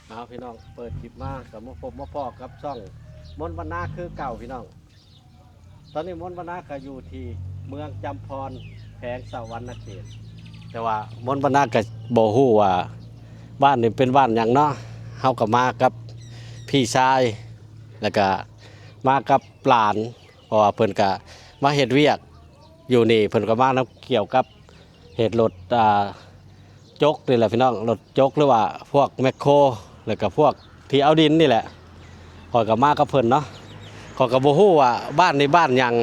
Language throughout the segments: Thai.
เอาพี่น้องเปิดคลิปมากับมาพบมาพอกับช่องมนต์บรรณาคือเก่าพี่น้องตอนนี้มนต์บรรณาก็อยู่ที่เมืองจำพรแขวงสะวรรณเขตแต่ว่ามนต์บรรณาก็บ่ฮู้ว่าบ้านนี้เป็นบ้านหยังเนาะเฮาก็มากับพี่ชายแล้วก็มากับหลานเพราะว่าเพิ่นก็มาเฮ็ดเวียกอยู่นี่เพิ่นก็มานํเกี่ยวกับเหตุรถจกนี่แหละพี่น้องรถจกหรือว่าพวกแมคโครแล้วก็พวกที่เอาดินนี่แหละขอยก็มากับเพิ่นเนาะขอยก็บ่ฮู้ว่าบ้านในบ้านหยัง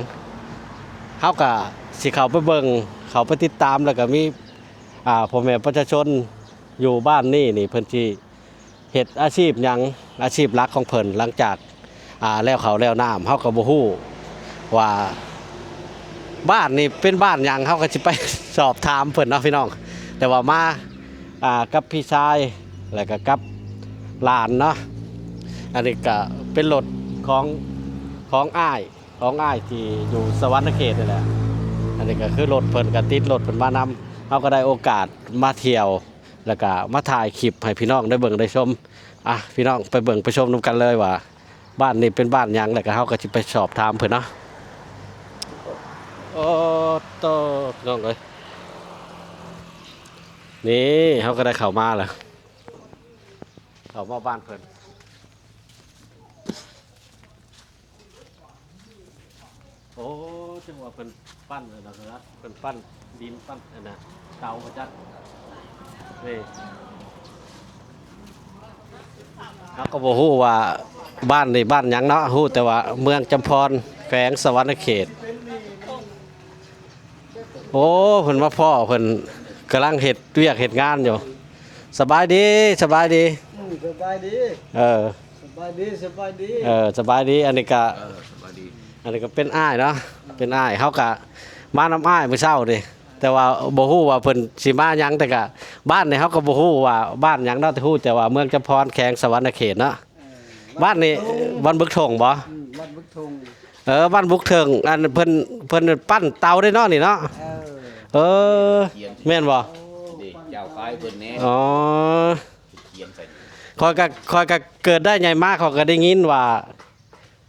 เฮาก็สิเข้าไปเบิ่งเข้าไปติดตามแล้วก็มีพ่อแม่ประชาชนอยู่บ้านนี่เพิ่นสิเฮ็ดอาชีพหยังอาชีพหลักของเพิ่นหลังจากแล้วเขาวแล้วน้ำเฮาก็บ่ฮู้ว่าบ้านนี่เป็นบ้านหยังเฮาก็สิไปสอบถามเพิ่นเนาะพี่น้องแต่ว่ามากับพี่ชายแล้วก็กับหลานเนาะอันนี้ก็เป็นรถของอ้ายที่อยู่สวรรณเขตนี่แหละอันนี้ก็คือรถเพิ่นก็ติดรถเพิ่นมานำเฮาก็ได้โอกาสมาเที่ยวแล้วก็มาถ่ายคลิปให้พี่น้องได้เบิ่งได้ชมพี่น้องไปเบิ่งไปชมนำกันเลยว่าบ้านนี้เป็นบ้านหยังแล้วก็เฮาก็สิไปสอบถามเพิ่นเนาะโอ้โตน้องเอ้ยนี่เขาก็ได้เข้ามาแล้วเข้ามาบ้านเพิ่นโอ้จังหวะเพิ่นปั้นเลยนะครับเพิ่นปั้นดินปั้นนะเตาประจัดนี่เขาก็บอกฮู้ว่าบ้านในบ้านหยังเนาะฮู้แต่ว่าเมืองจำพรแขวงสะวรรณเขตโอ้เพิ่นมาพ่อเพิ่นกำลังเฮ็ดเวียกเฮ็ดงานอยู่สบายดีสบายดีสบายดีสบายดีสบายดีสบายดีอันนี้ก็อันนี้ก็เป็นอ้ายเนาะเป็นอ้ายเฮาก็มานำอ้ายมื้อเช้าดิแต่ว่าบ่ฮู้ว่าเพิ่นสิมาหยังแต่ก็บ้านนี่เฮาก็บ่ฮู้ว่าบ้านหยังเนาะแต่ฮู้แต่ว่าเมืองจำพรแขวงสะวรรณเขตเนาะบ้านนี้บ้านบึกทงบ่บ้านบึกทงบ้านบึกเทิงอันเพิ่นปั้นเตาได้เนาะนี่เนาะแม่นบ่เจ้าคายเพิ่นแน่อ๋อเขียนใส่คอยก็เกิดได้ใหญ่มากเขาก็ได้ยินว่า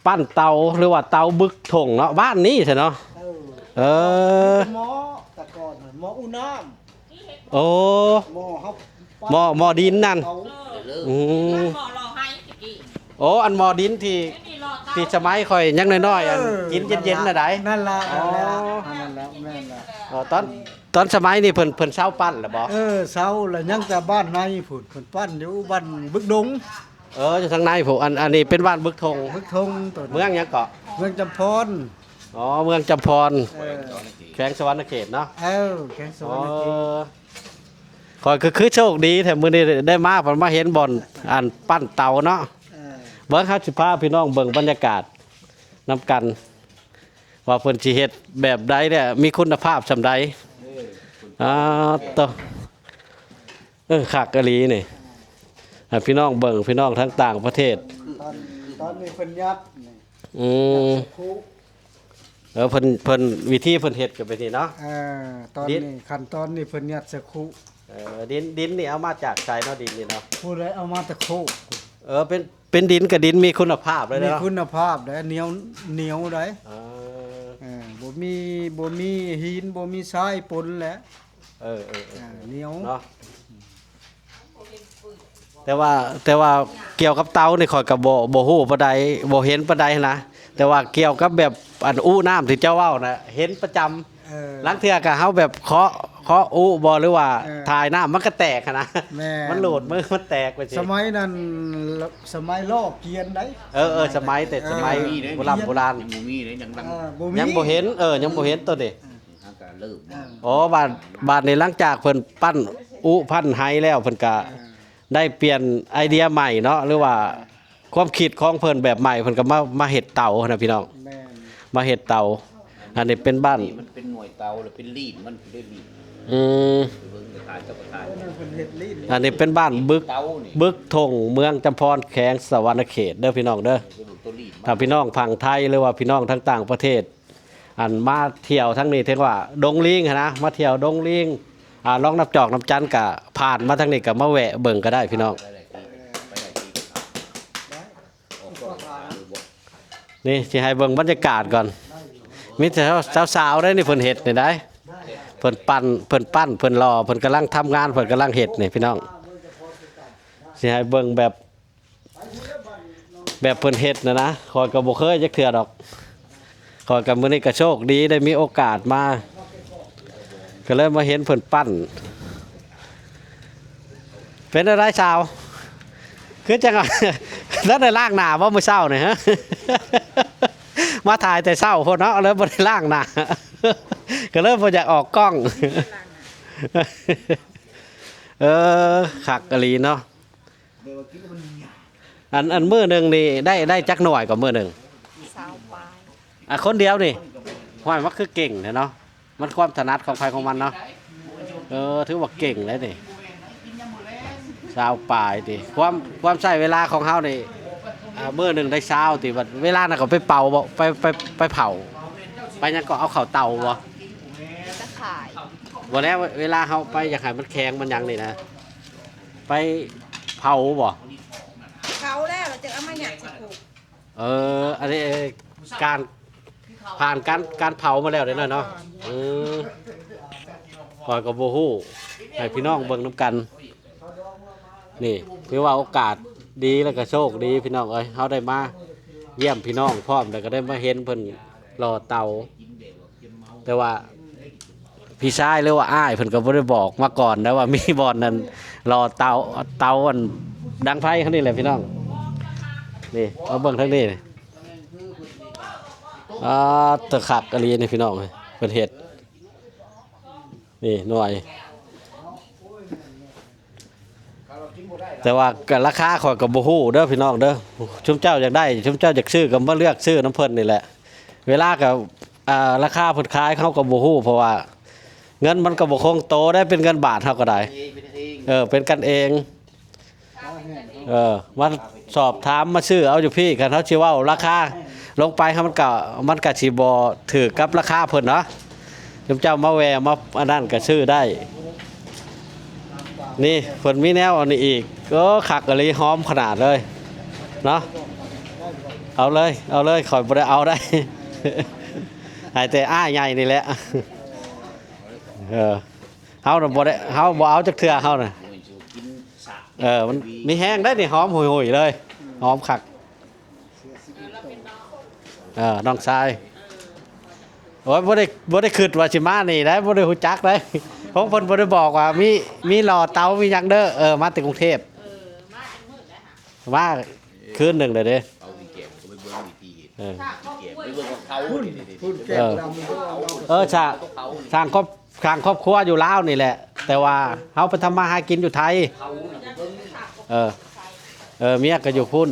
ปั้นเตาหรือว่าเตาบึกถงเนาะบ้านนี้ใช่เนาะหมอตะกอนหมออุน้ำโอ้หมอดินนั่นโอ้อันหมอดินที่สมัยค่อยยังน้อยๆอันกินเย็นๆน่ะได้นั่นล่ะนั่นล่ะแม่นล่ะตอนสมัยนี้เพิ่นเช้าปั้นหรือบ่เช้าแล้วยังแต่บ้านในผุดเพิ่นปั้นอยู่บ้านบึกดงอยู่ทางในผมอันนี้เป็นบ้านบึกทงตัวเมืองหยังเกาะเมืองจำพรเมืองจำพรแขวงสะวรรณเขตเนาะแขวงสะวรรณเขตคอยคือโชคดีแถมมื้อนี้ได้มาเห็นบ่อนอันปั้นเตาเนาะเบิ่งครับสิพาพี่น้องเบิ่งบรรยากาศนำกันว่าเพิ่นสิเฮ็ดแบบใดเนี่ยมีคุณภาพซำใดต่อคักกะลีนี่พี่น้องเบิ่งพี่น้องทั้งต่างประเทศตอนนี้เพิ่นยัดเพิ่นวิธีเพิ่นเฮ็ดก็เป็นนี่เนาะตอนนี้ขั้นตอนนี้เพิ่นยัดสะคุดินนี่เอามาจากไสเนาะดินนี่เนาะผู้ใดเอามาตะคุเป็นดินกับดินมีคุณภาพเลยเนาะมีคุณภาพได้เหนียวได้บ่มีหินบ่มีทรายปนแหละเหนียวเนาะแต่ว่าเกี่ยวกับเตานี่ข่อยก็บ่ฮู้ปานใดบ่เห็นปานใดนะแต่ว่าเกี่ยวกับแบบอันอู้น้ำที่เจ้าเว้าน่ะเห็นประจำลังเทื่อก็เฮาแบบเคาะอู้บ่หรือว่าถ่ายน้ำมันก็แตกนะมันโหลดมือมันแตกไปสิสมัยนั้นสมัยลอกเกียนได้สมัยแต่สมัยโบราณยังบ่มีเลยยังบ่เห็นยังบ่เห็นตัวนี้ก็เริ่มบาดนี้หลังจากเพิ่นปั้นอู้พันไห้แล้วเพิ่นก็ได้เปลี่ยนไอเดียใหม่เนาะหรือว่าความคิดของเพิ่นแบบใหม่เพิ่นก็มาเฮ็ดเตานะพี่น้องมาเฮ็ดเตาอันนี้เป็นบ้านมันเป็นหน่วยเตาหรือเป็นลีดมันได้ลีดอันนี้เป็นบ้านบึกทงเมืองจำพรแขวงสะวรรณเขตเด้อพี่น้องเด้อถ้าพี่น้องฝั่งไทยหรือว่าพี่น้องทั้งต่างประเทศอันมาเที่ยวทั้งนี้เรียกว่าดงลิงนะมาเที่ยวดงลิงลองนับจอกนับจันกะผ่านมาทั้งนี้ก็มาแวะเบิ่งก็ได้พี่น้อง นี่สิให้เบิ่งบรรยากาศก่อนมีแต่สาวๆได้นี่เพิ่นเฮ็ดนี่ได้เพิ่นปั้นเพิ่นรอเพิ่นกำลังทำงานเพิ่นกำลังเฮ็ดนี่พี่น้องสิให้เบิ่งแบบเพิ่นเฮ็ดนะขอยก็บ่เคยจักเทื่อดอกขอยก็มื้อนี้ก็โชคดีได้มีโอกาสมาก็เลยมาเห็นเพิ่นปั้นเป็นอะไรสาวคือจังแล้วได้ล้างหน้าบ่มื้อเช้านี่ฮะ มาถ่ายแต่เช้าพุ่นเนาะเลยบ่ได้ล้างหน้า ก็เลยบ่อยากออกกล้อง คักกะลีเนาะอันมื้อหนึงนี่ได้จักหน่วยกว่ามื้อหนึง สาวปลาย คนเดียวนี่ห้อยมันคือเก่งเนาะมันความถนัดของใครของมันเนาะถือว่าเก่งเลยนี่ชาวป่ายติความใช้เวลาของเฮานี่มื้อหนึงได้เช้าติบัดเวลาน่ะก็ไปเป่าบ่ไปเผาไปหยังก็เอาเข้าเตาบ่ ตะขาย บ่แล้วเวลาเฮาไปอยากให้มันแข็งมันหยังนี่นะไปเผาบ่ เขาแล้วเราจะเอามาหยัดสิผูก อันนี้การผ่านการเผามาแล้วเด้อเนาะก่อนก็บ่ฮู้ให้พี่น้องเบิ่งนํกันนี่ถือว่าโอกาสดีแล้วก็โชคดีพี่น้องเอ้ยเฮาได้มาเยี่ยมพี่น้องพร้อมแล้วก็ได้มาเห็นเพิ่นรอเตาแต่ว่าพี่ชายหรือว่าอ้ายเพิ่นก็บ่ได้บอกมาก่อนนะว่ามีบ่อนนั้นรอเตาอันดังไฟคั่นนี่แหละพี่น้องนี่เอาเบิ่งทางนี้นี่ตะขักกะลีนี่พี่น้องเอ้ยเพิ่นเฮ็ดนี่หน่วยแต่ว่าก็ราคาข่อยก็บ่ฮู้เด้อพี่น้องเด้อชุมเจ้าอยากได้ชุมเจ้าอยากซื้อก็มาเลือกซื้อน้ำเพิ่นนี่แหละเวลาก็ราคาเพิ่นขายเขาก็บ่ฮู้เพราะว่าเงินมันก็บ่คงโตได้เป็นเงินบาทเฮาก็ได้เป็นกันเองมาสอบถามมาซื้อเอาอยู่พี่กันเฮาสิเว้าราคาลงไปมันก็สิบ่ถูกกับราคาเพิ่นเนาะชุมเจ้ามาแวะมาอันนั้นก็ซื้อได้นี่เพิ่นมีแนวอันนี้อีกคักกะลีหอมขนาดเลยเนาะเอาเลยข่อยบ่ได้เอาได้ ให้แต่อ้ายใหญ่นี่แหละเฮาน่ะบ่ได้เฮาบ่เอาจักเทื่อเฮาน่ะมันมีแห้งได้นี่หอมหุยๆเลยหอมคักน้องชายโอ้ยบ่ได้คิดว่าสิมานี่ได้บ่ได้ฮู้จักได้ของเพิ่นบ่ได้บอกว่ามีหล่อเตามีหยังเด้อมาจากกรุงเทพมาคืนหนึงเด้อเอาวิเก็บก็ไปเบิ่งวิธีเก็บไปเบิ่งของเขาพูดแก้วดำ สร้างครอบครัวอยู่ลาวนี่แหละแต่ว่าเฮาไปทำมาหากินอยู่ไทยเมียก็อยู่พุ่น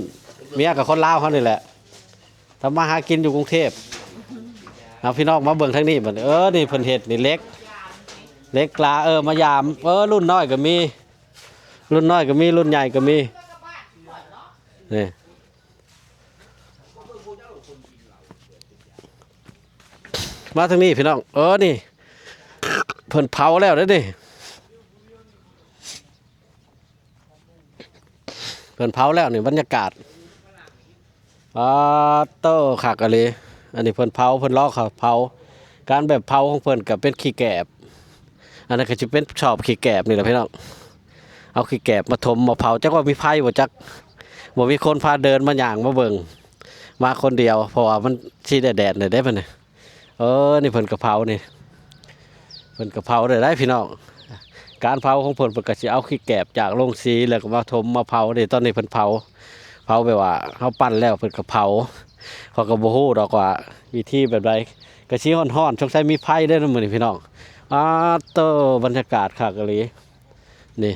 เมียกับคนลาวเขานี่แหละทำมาหากินอยู่กรุงเทพเอาพี่น้องมาเบิ่งทางนี้บัดนี่เพิ่นเฮ็ดนี่เล็กกลามายามรุ่นน้อยก็มีรุ่นใหญ่ก็มีนี่มาทางนี้พี่น้องนี่เพิ่นเผาแล้วเด้อนี่เพิ่นเผาแล้วนี่บรรยากาศโตคักอะเลยอันนี้เพิ่นเผาเพิ่นลอกเขาเผาการแบบเผาของเพิ่นก็เป็นขี้แกบอันนั้นก็สิเป็นชอบขี้แกบนี่แหละพี่น้องเอาขี้แกบมาถมมาเผาจักว่ามีไผบ่จักบ่มีคนพาเดินมาย่างมาเบิ่งมาคนเดียวเพราะว่ามันสิแดดๆนี่ได้เพิ่นนี่นี่เพิ่นกะเพรานี่เพิ่นกะเพราได้พี่น้องการเผาของเพิ่นก็สิเอาขี้แกบจากโรงสีแล้วก็มาถมมาเผานี่ตอนนี้เพิ่นเผาแบบว่าเฮาปั้นแล้วเพิ่นก็เผาเขาก็บ่ฮู้ดอกว่าวิธีแบบใดก็สิฮ้อนๆสงสัยมีไผได้นำมื้อนี้พี่น้องบรรยากาศคักอีหลีนี่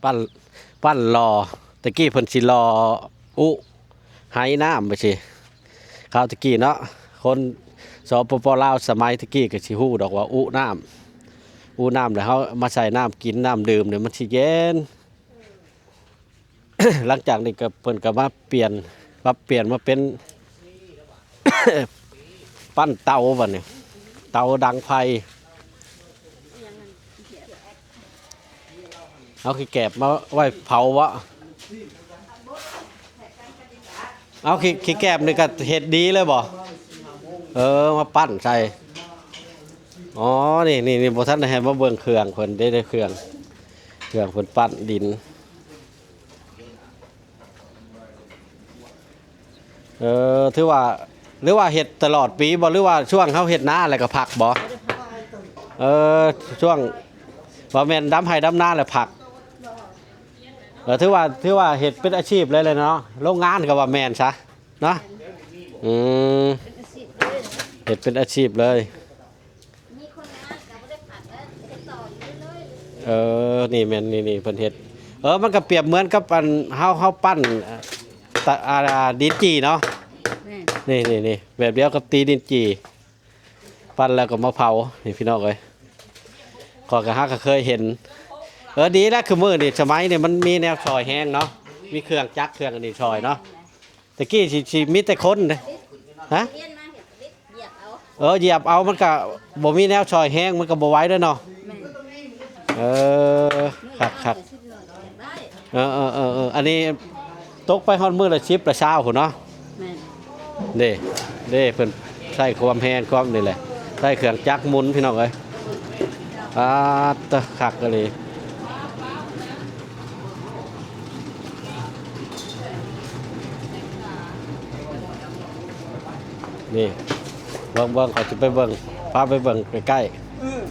ปั้นรอตะกี้เพิ่นสิรอไหน้ำไปสิข้าวตะกี้เนาะคนสปป.ลาวสมัยตะกี้ก็สิฮู้ดอกว่าน้ำแล้วเฮามาใส่น้ำกินน้ำดื่มเนี่ยมันสิเย็น หลังจากนี้ก็เพิ่นก็มาเปลี่ยนมาเป็น ปั้นเตาบัดนี้เตาดังไฟเอาขี้แกบมาไว้เผาวะ เอาขี้แกบนี่ก็เฮ็ดดีเลยบ่มาปั้นใส่อ๋อนี่บ่ทันได้ให้มาเบิ่งเครื่องเพิ่นได้เครื่องเพิ่นปั้นดินถือว่าหรือว่าเฮ็ดตลอดปีบ่หรือว่าช่วงเฮาเฮ็ดนาแล้วก็พักบ่ช่วงว่าแม่นดำไห้ดำนาแล้วพักถือว่าเฮ็ดเป็นอาชีพเลยเนาะโรงงานก็ว่าแม่นซะเนาะเฮ็ดเป็นอาชีพเลยนี่แม่นนี่เพิ่นเฮ็ดมันก็เปรียบเหมือนกับอันเฮาปั้นดินจีเนาะนี่แบบเดียวกับตีดินจีปั้นแล้วก็มาเผานี่พี่น้องเอ้ยก็เคยเห็นดีแล้วคือมื้อนี่สมัยนี่มันมีแนวซอยแห้งเนาะมีเครื่องจักรเครื่องอันนี้ซอยเนาะตะกี้สิมีแต่คนเด้ฮะเหยียบเอามันก็บ่มีแนวซอยแห้งมันก็บ่ไหวเด้อเนาะครับอันนี้ตกไปฮอดมื้อละ10ละ20พุ่นเนาะเด้เพิ่นใช้ความแห้งความนี่แหละใช้เครื่องจักรหมุนพี่น้องเอ้ยตะคักกะเลยนี่เบิ่งเขาจะไปเบิ่งพาไปเบิ่งใกล้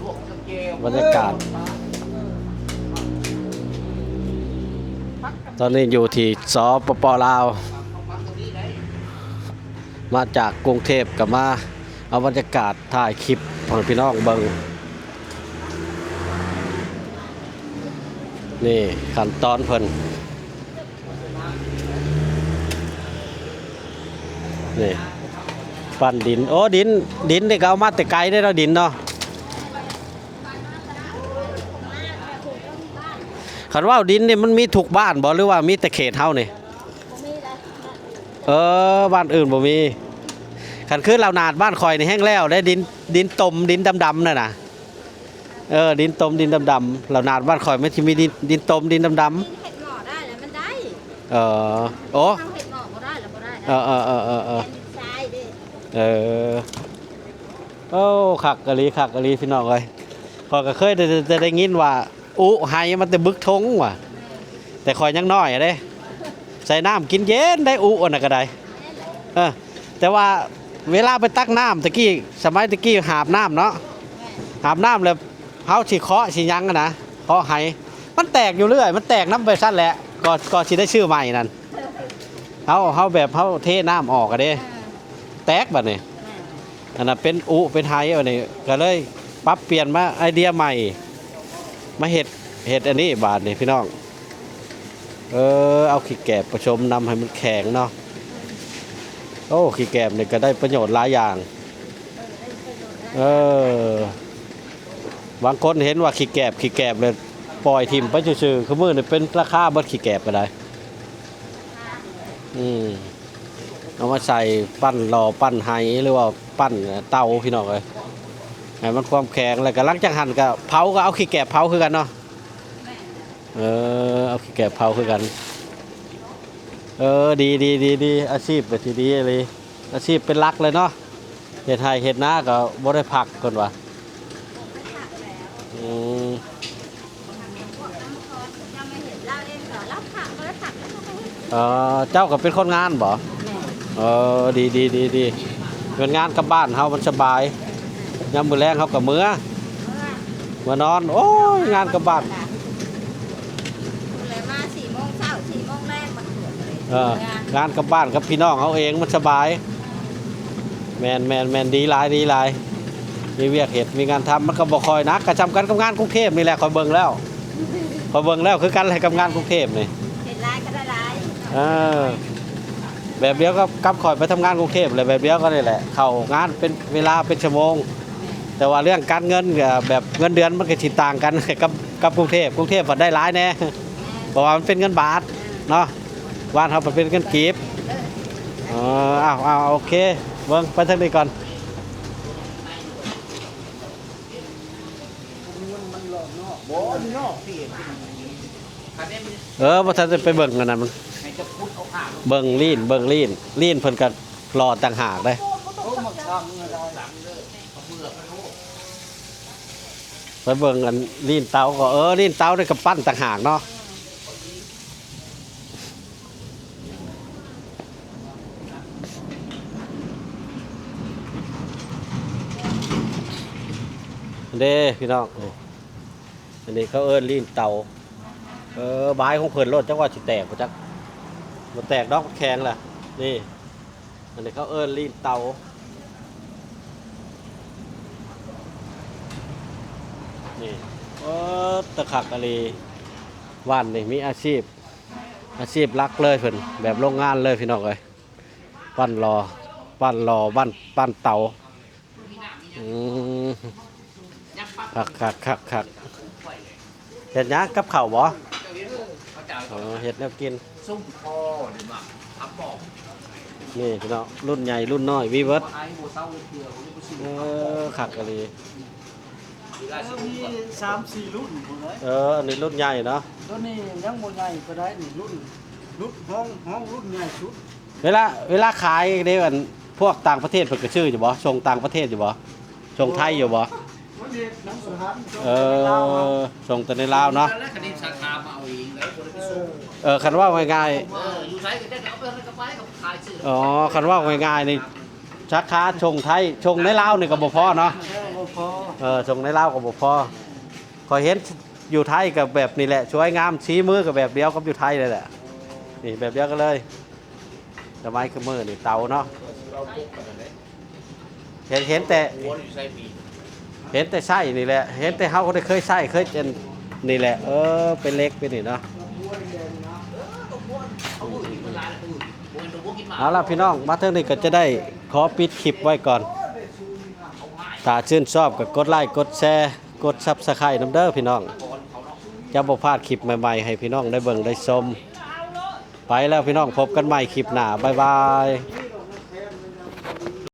ๆบรรยากาศตอนนี้อยู่ที่สปป.ลาวมาจากกรุงเทพกับมาเอาบรรยากาศถ่ายคลิปของพี่น้องเบิ่งนี่ขั้นตอนเพิ่นนี่ปั้นดินดินนี่ก็เอามาแต่ไกลได้แล้วดินเนาะคันว่าดินนี่มันมีทุกบ้านบ่หรือว่ามีแต่เขตเฮานี่บ้านอื่นบ่มีคันคือเรานาดบ้านคอยนี่แห้งแล้วได้ดินตมดินดำๆนั่นน่ะดินตมดินดำๆเรานาดบ้านคอยไม่ที่มีดินตมดินดำๆเห็ดหงอได้แล้วมันได้ทำเห็ดหงอบ่ได้แล้วบ่ได้ทรายดิคักกะลีพี่น้องเอ้ยข้อยก็เคยได้ยินว่าไห้มันจะบึกทงว่ะแต่คอยยังน้อยเด้ใส่น้ำกินเย็นได้อันน่ะก็ได้แต่ว่าเวลาไปตักน้ำตะกี้สมัยตะกี้หาบน้ำเนาะหาบน้ำแล้วเฮาสิเคาะสิยังนะเคาะไห้มันแตกอยู่เรื่อยมันแตกน้ำไปสั้นแหละก็สิได้ชื่อใหม่นั่นเฮาแบบเฮาเทน้ำออกกันเด้แตกแบบนี้อันนั้นเป็นเป็นไห้แบบนี้ก็เลยปรับเปลี่ยนมาไอเดียใหม่มาเห็ดอันนี้บาทนี่พี่น้องเอาขี้แกบผสมนำให้มันแข็งเนาะขี้แกบนี่ก็ได้ประโยชน์หลายอย่างบางคนเห็นว่าขี้แกบเลยปล่อยทิ่มไปซื่อๆคือมื้อนี่เป็นราคาเบิดขี้แกบก็ได้เอามาใส่ปั้นรอปั้นไห้หรือว่าปั้นเตาพี่น้องเลยให้มันความแข็งแล้วก็หลังจากหั่นก็เผาก็เอาขี้แกบเผาคือกันเนาะเอาขี้แกบเผาคือกันดีอาชีพแบบที่ดีเลยอาชีพเป็นหลักเลยเนาะเฮ็ดไร่เฮ็ดนาก็บ่ได้พักก่อนว่ะเจ้าก็เป็นคนงานบ่ดีเป็นงานกับบ้านเฮามันสบายยามมื้อแลงเฮาก็มื้อนอนโอ้ยงานกับบ้านเลยมา4 โมงเช้า4 โมงแรกมันงานกับบ้านกับพี่น้องเฮาเองมันสบายแม่นดีหลายมีเวียกเฮ็ดมีงานทำมันก็บ่ค่อยนักก็จำกันกับงานกรุงเทพนี่แหละคอยเบิ่งแล้วคือกันอะไรกับงานกรุงเทพนี่เฮ็ดหลายก็ได้หลายแบบเดียวกับคอยไปทำงานกรุงเทพเลยแบบเดียวก็นี่แหละเข้างานเป็นเวลาเป็นชั่วโมงแต่ว่าเรื่องการเงินแบบเงินเดือนมันก็สิต่างกันกับกรุงเทพมันได้หลายแน่เพราะว่ามันเป็นเงินบาทเนาะบ้านเฮามันเป็นเงินกีบโอเคเบิ่งไปทางนี้ก่อนบ่ทันจะไปเบิ่งกันน่ะมันให้จะพุดเอา เบิ่งลีนเพิ่นก็รอต่างหากเด้ โอ้มาทางอะไร ไปเบิ่งกันลีนเตาก็ลีนเตาได้กับปั้นต่างหากเนาะเด้พี่น้องอันนี้เขาลีนเตาบายของเพิ่นรถจังว่าสิแตกบ่จักบ่แตกดอกแข็งล่ะนี่อันนี้เขาลีนเตานี่ตะขักอะไรว่านนี่มีอาชีพรักเลยเพิ่นแบบโรงงานเลยพี่น้องเอ้ยปั้นรอปั้นเตาคักเฮ็ดหยังกับข้าวบ่เฮ็ดแนวกิน ซุ่มคอหรือมาทำบอก นี่พี่น้องรุ่นใหญ่รุ่นน้อยวีเวิร์ด ไอ้โบเศร้าเถื่อน คักอะไร มี3-4รุ่นพุ่นเลย อันนี้รุ่นใหญ่เนาะ ตัวนี้ยังบ่ใหญ่ก็ได้นี่รุ่นห้องรุ่นใหญ่สุด เวลาขายเด้กันพวกต่างประเทศเพิ่นก็ชื่ออยู่บ่ส่งต่างประเทศอยู่บ่ส่งไทยอยู่บ่ มันเฮ็ดหนังสือหัน ส่งแต่ในลาวเนาะ แล้วคดีสาขามาเอาเองแล้วคนไปส่ง คันว่าง่าย อยู่ไซก็ได้เอาไปให้กับไปกับขายซื้อ ๆคันว่าง่ายๆนี่สาขาส่งไทยส่งในลาวนี่ก็บ่พอเนาะ บ่พอ ส่งในลาวก็บ่พอขอยเห็นอยู่ไทยกับแบบนี่แหละสวยงามชี้มือกับแบบเดียวกับอยู่ไทยเลยแหละนี่แบบเดียวกันเลยสมัยคือมือนี่เตาเนาะ เราพกกันเลย เห็นแต่ หัวอยู่ไซปี เห็นแต่ไส้นี่แหละเห็นแต่เฮาก็ได้เคยไส้เคยจนนี่แหละเป็นเล็กไปนี่เนาะ เขาพูดถึงเวลาเลยพูดวันตัวพวกกินหมา เอาล่ะพี่น้องมาเท่านี้ก็จะได้ขอปิดคลิปไว้ก่อนถ้าชื่นชอบก็กดไลค์กดแชร์กด Subscribe นำเด้อพี่น้องจะบ่พลาดคลิปใหม่ๆให้พี่น้องได้เบิ่งได้ชมไปแล้วพี่น้องพบกันใหม่คลิปหน้าบ๊ายบาย